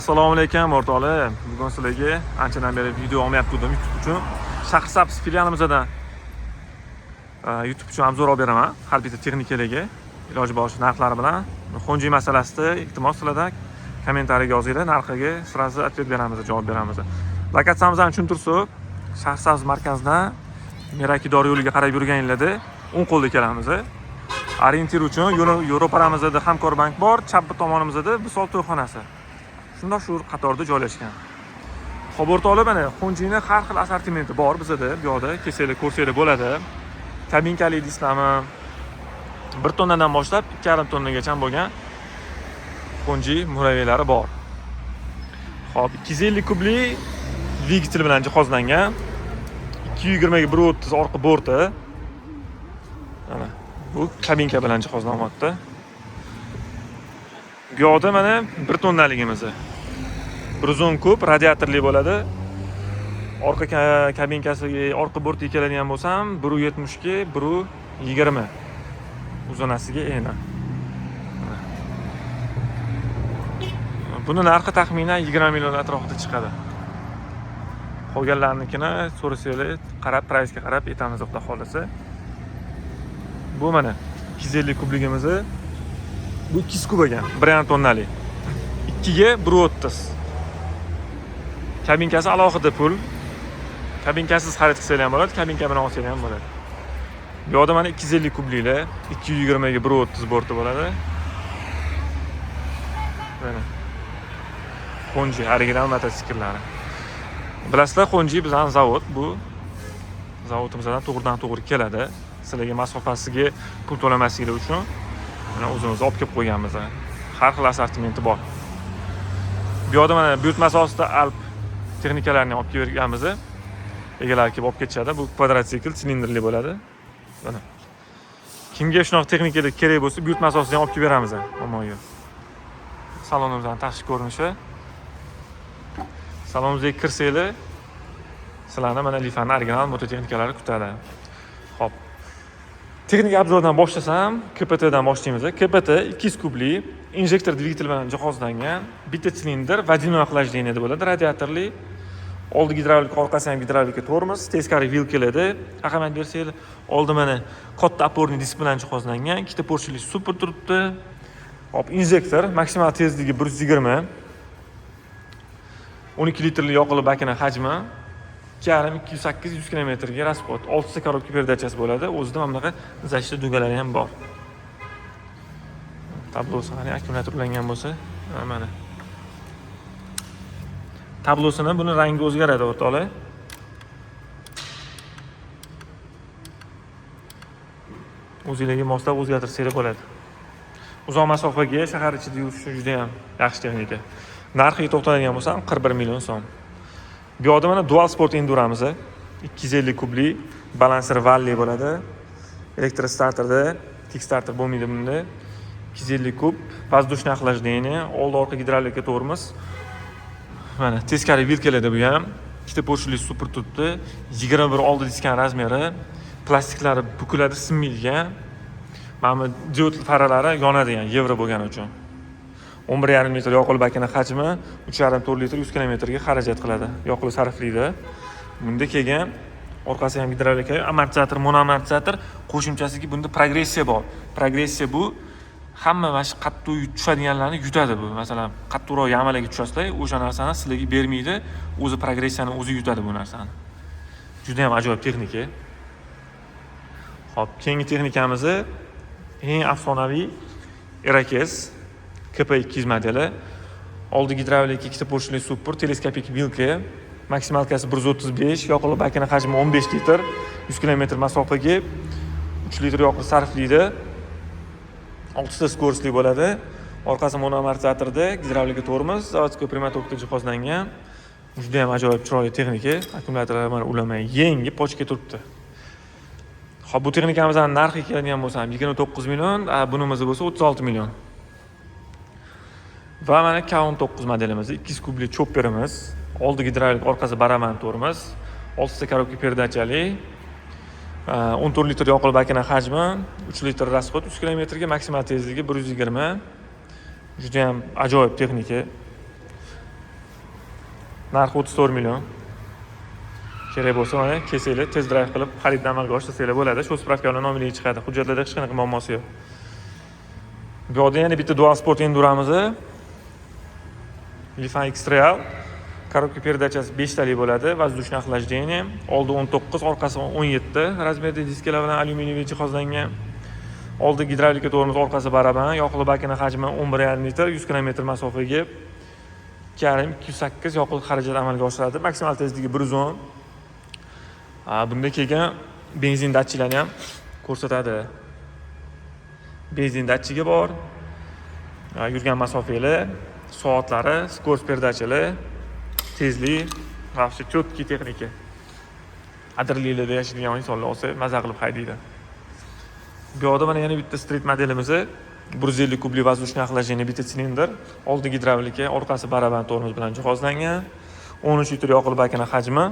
Assalomu alaykum o'rtoqlar. Bugun sizlarga anchadan beri video olmayotgandim YouTube uchun. Shahrisabz filialimizdan YouTube uchun obzor olib beraman. Har bitta texnikalarga iloji boricha narxlari bilan. Xonji masalasida iltimos sizlardan kommentariy yozinglar, narxiga sразу ответ beramiz, javob beramiz. Lokatsiyamizni tushuntirsak, Shahrisabz markazidan Merakidor yo'liga qarab yurganinglarda o'ng qo'lda kelamiz. Orientir uchun Yevroparamizda Hamkorbank bor, chap tomonimizda Visol to'yxonasi. Shundoq shu qatorda joylashgan. Xo'p o'rtoqlar, mana Xonjini har xil assortimenti bor bizda. Bu yerda kelsanglar ko'rsanglar bo'ladi. Kabinkali disklarmi 1 tonnadan boshlab 2,5 tonnagacha bo'lgan Xonji muraviylari bor. Xo'p, 250 kubli dvigatel bilan jihozlangan. 220 ga 130 orqa borti. Mana bu kabinka bilan jihozlanyapti. Bu yerda mana 1 tonnaligimiz. Bruzon ko'p, radiatorli bo'ladi. Orqa kabinkasiga, orqa bortiga keladigan bo'lsam, 170 ga 120 uzunasiga ena. Buni narxi taxminan 20 million atrofida chiqadi. Qolganlarnikini so'rasanglar, qarab, pricega qarab aytamiz, xudo xolasa. Bu mana 250 kubligimiz. Bu 2 kub ekan, 1,5 tonnali. 2 ga 130. Kabinkasi alohida pul. Kabinkasiz xarid qilsangiz ham bo'ladi, kabinka bilan olsangiz ham bo'ladi. Bu yerda mana 250 kubliklar, 220 ga 130 borti bo'ladi. Mana Xonji original mototsikllari. Bilasizlar, Xonji bizning zavod, bu zavodimizdan to'g'ridan-to'g'ri keladi. Sizlarga masofasiga pul to'lamasliginglar uchun mana o'zimiz olib kelib qo'yganmiz. Har xil assortimenti bor. Bu yerda mana buyurtmasi ostida Alp texnikalarni olib kelganmiz. Egalar kelib olib ketishadi. Bu kvadratsikl, silindrli bo'ladi. Mana. Kimga shunaqa texnikalar kerak bo'lsa, buyurtmasi ostidan olib kelib beramiz. Omonga. Salonimizdan tashqi ko'rinishi. Salonimizga kirsanglar, sizlarni mana Lifanning original mototexnikalari kutadi. Xo'p. Texnik obzordan boshlasam, KPT dan boshlaymiz. KPT 200 kubli injektor dvigatel bilan jihozlangan, bitta silindr, водяное охлаждение bo'ladi, radiatorli. Oldi gidravlik, orqasi ham gidravlika tormoz, teskari vilkalarda. Ahamiyat bersanglar, oldi mana katta oporniy disk bilan jihozlangan, ikkita porshili super turibdi. Hop, injektor maksimal tezligi 120. 12 litrli yoqilib bakini hajmi 2,5-208-100 km ga расход. 6 ta korobka perdachasi bo'ladi. O'zida mana bunaqa zashta dugalari ham bor. Tablosi qani akkumulyator ulangan bo'lsa, mana. Tablosini buni rangi o'zgaradi o'rtoqlar. O'zingizga moslab o'zgartirsanglar bo'ladi. Uzoq masofaga shahar ichida yurish uchun juda ham yaxshi texnika. Narxiga to'xtaladigan bo'lsam 41 million so'm. Bu yerda mana Dual Sport Enduramiz 250 kubli balanser Valley bo'ladi. Elektrostarterda, kickstarter bo'lmaydi bunda. 250 kub, воздушное охлаждение, oldi-orqa gidravlika tormoz. Mana teskari vilkalarda bu ham ikkita porshili super turibdi. 21 oldi diskning razmeri, plastiklari bukiladi, sinmaydigan. Mana bu diod faralari yonadi, ya'ni yevro bo'lgani uchun. 11,5 metr yoqilib bakini hajmi 3,5-4 litr 100 km ga xarajat qiladi. Yoqilib sarflaydi. Bunda kelgan orqasi ham gidravlika, amortizator, monoamortizator, qo'shimchasiga bunda progressiya bor. Progressiya bu hamma mana qattiq tushadiganlarni yutadi bu. Masalan, qattiqroq yamalarga tushasizlar, o'sha narsani sizlarga bermaydi, o'zi progressiyani o'zi yutadi bu narsani. Juda ham ajoyib texnika. Xo'p, keyingi texnikamiz eng afsonaviy Irakes KP200 modeli. Oldi gidravlika, ikkita porshili super, teleskopik vilka, maksimalkasi 135, yoqilib bakini hajmi 15 litr, 100 km masofaga 3 litr yoqilib sarflaydi. 6 ta skorosti bo'ladi. Orqasi monoamortizatorda, gidravlika tormoz, zavodskiy primatokda jihozlangan. Juda ham ajoyib chiroyli texnika. Akkumulyatorlar mana ulamay, yangi pochka turibdi. Xo'p, bu texnikamizning narxiga keladigan bo'lsam 29 million, bunimiz bo'lsa 36 million. Va mana K19 modelimiz, 200 kubli chopperimiz, oldi gidravlik, orqasi baraman tormoz, 6 ta korobka perdachali. 14 litr yoqilib bakini hajmi, 3 litr расход, 100 km ga maksimal tezligi 120. Juda ham ajoyib texnika. Narxi 34 million. Kerak bo'lsa, mana kelsanglar, test drive qilib xaridni amalga oshirsangiz bo'ladi. Shu spravka bilan nominali chiqadi. Hujjatlarda hech qanaqa muammosi yo'q. Bu yerda yana bitta Dual Sport Enduro'miz. Lifan X-Trail. Коробка передачasi 5 talik bo'ladi. Воздушное охлаждение. Oldi 19, orqasi 17 razmerli diskalar bilan alyuminiyli jihozlangan. Oldi gidravlika tormoz, orqasi baraban. Yoqilg'i bakining hajmi 11,5 litr, 100 km masofaga 2,5-208 yoqilg'i xarajat amalga oshiradi. Maksimal tezligi 110. Bunda kelgan benzin datchiklarini ham ko'rsatadi. Benzin datchigi bor. Yurgan masofalar, soatlari, skorost perdachalar, tezlik, вообще четкий texnika. Adirliklarda yashaydigan insonlar olsa maza qilib haydaydi. Bu yerda mana yana bitta street modelimiz 150 kubli воздушное охлаждение bitta silindr, oldi gidravlika, orqasi baraban tormoz bilan jihozlangan. 13 litr yoqilg'i bakining hajmi,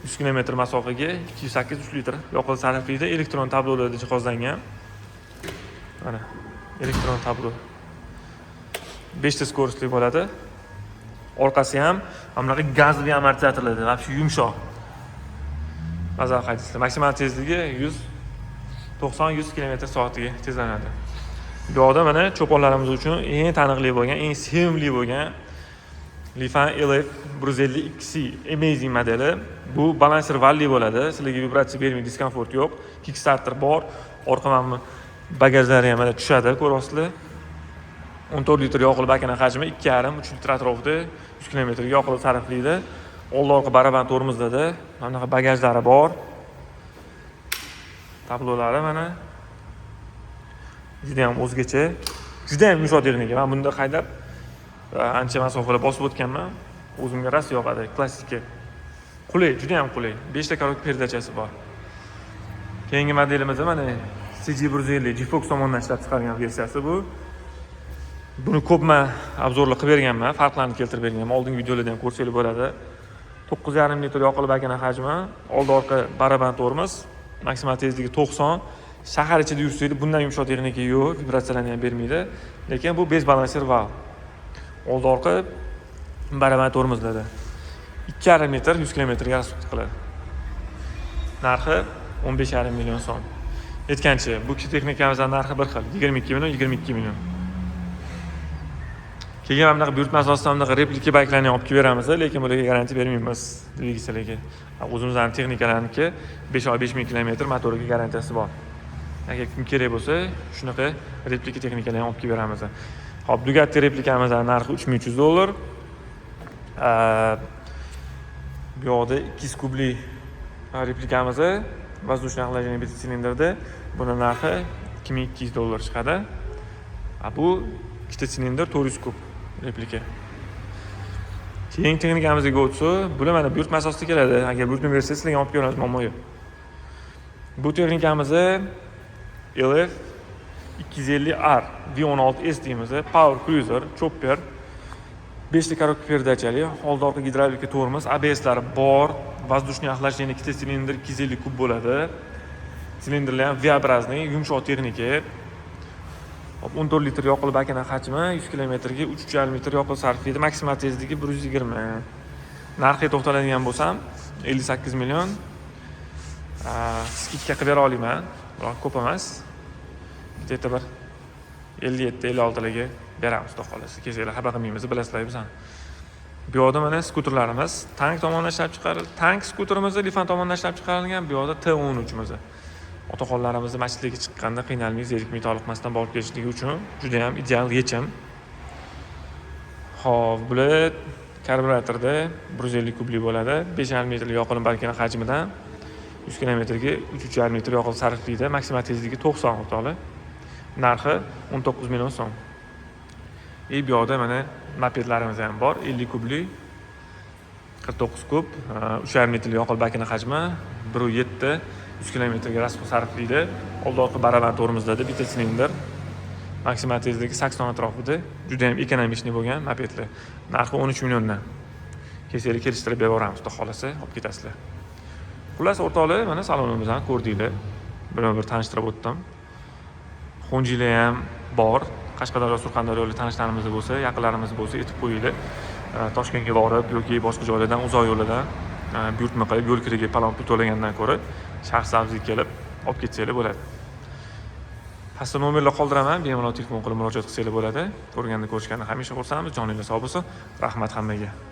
100 km masofaga 208 litr yoqilg'i sarflaydi. Elektron tablolarda jihozlangan. Mana elektron tablo. 5 ta skorostli bo'ladi. Orqasi ham bunaqa gazli amortizatorlarda, вообще yumshoq. Maza haydasizlar. Maksimal tezligi 190-100 km/soatga tezlanadi. Bu yerda mana cho'ponlarimiz uchun eng taniqli bo'lgan, eng sevimli bo'lgan Lifan LF 152C Amazing modeli. Bu balanser valli bo'ladi. Sizlarga vibratsiya bermaydi, diskomfort yo'q. Kickstarter bor. Orqa mana bagajlari ham mana tushadi, ko'ryapsizlar. 14 litr yoqilg'i bakining hajmi 2,5-3 litr atrofida 100 km ga yoqilg'i sarflaydi. Oldi orqa baraban tormozlarda mana bunaqa bagajlari bor. Tablolari mana juda ham o'zgacha, juda ham yumshoq texnika. Men bunda haydab ancha masofalar bosib o'tganman. O'zimga rosa yoqadi, klassika. Qulay, juda ham qulay. 5 ta коробка perdachasi bor. Keyingi modelimiz mana CG150 G-Fox tomonidan ishlab chiqarilgan versiyasi bu. Buni ko'pma obzorlar qilib berganman, farqlarni keltirib berganman. Oldingi videolarda ham ko'rsangiz bo'ladi. 9,5 litr yoqilg'i bakining hajmi, oldi orqa baraban tormoz, maksimal tezligi 90. Shahar ichida yursangiz bundan yumshoq texnika yo'q, vibratsiyalarni ham bermaydi. Lekin bu bez balanser valv. Oldi orqa baraban tormozlarda 2,5 metr 100 km ga rasxod qiladi. Narxi 15,5 million so'm. Aytgancha, bu texnikamizning narxi bir xil, 22 million, 22 million. Keyin ham bunaqa buyurtma asosida bunaqa replika bayklarni olib kelib beramiz, lekin bularga garantiya bermaymiz dvigatelga. O'zimizning texnikalarniki 5 oy 5000 km motoriga garantiyasi bor. Agar kim kerak bo'lsa, shunaqa replika texnikalarni olib kelib beramiz. Hop, Bugatti replikamizning narxi $3300. Bu yerda 200 kubli replikamiz воздушное охлаждение bitta silindrda. Buni narxi $2200 chiqadi. Bu ikkita silindr 400 kub replika. Keyin texnikamizga o'tsak, bular mana buyurtma asosida keladi. Agar buyurtma bersangiz, sizlarga olib kelamiz, muammo yo'q. Bu texnikamiz LF 250R V16S deymiz. Power Cruiser, chopper. 5 ta коробка perdachali, oldi orqa gidravlika tormoz, ABS'lari bor, воздушное охлаждение ikkita silindr 250 kub bo'ladi. Silindrlar ham V-obrazniy, yumshoq texnika. 14 litr yoqilg'i bakining hajmi, 100 km ga 3,5 litr yoqilg'i sarflaydi. Maksimal tezligi 120. Narxiga to'xtaladigan bo'lsam, 58 million. Skidka qilib bera olaman. Biroq ko'p emas. Bitta bir 57-56 larga beramiz, xudo xolasa. Kechagina xabar qilmaymiz, bilasizlar biz ham. Bu yerda mana skuterlarimiz Tank tomonidan ishlab chiqarilgan. Tank skuterimiz Lifan tomonidan ishlab chiqarilgan. Bu yerda T13'miz. Otaxonlarimizni masjidlarga chiqqanda qiynalmay, zerikmay, toliqmasdan borib kelishligi uchun juda ham ideal yechim. Xo'p, bular karburatorda 150 kubli bo'ladi. 5,5 metr yoqilg'i bakining hajmidan 100 km ga 3,5 metr yoqilg'i sarflaydi. Maksimal tezligi 90 o'tali. Narxi 19 million so'm. Bu yerda mana mopedlarimiz ham bor. 50 kubli 49 kub, 3,5 metr yoqilg'i bakining hajmi, 1,7 100 km ga rasxod sarflaydi. Oldi orqa baraban tormozlarda bitta silindr. Maksimal tezligi 80 atrofida. Juda ham ekonomik bo'lgan mopedlar. Narxi 13 milliondan. Kelsanglar kelishtirib beramiz, xudo xolasa, olib ketasizlar. Xullas o'rtoqlar, mana salonimizni ko'rdinglar. Bir tanishtirib o'tdim. Xonjilar ham bor. Qashqadaryo, Surxondaryolik tanishlarimiz bo'lsa, yaqinlarimiz bo'lsa, aytib qo'yinglar. Toshkentga borib yoki boshqa joylardan uzoq yo'llardan buyurtma qilib yo'l kiriga palon pul to'lagandan ko'ra shaxsiy avzga kelib olib ketsanglar bo'ladi. Pastda nomerlar qoldiraman, bemalol telefon qilib murojaat qilsanglar bo'ladi. Ko'rishgandan hamisha xursandmiz. Joningiz sog' bo'lsin. Rahmat hammaga.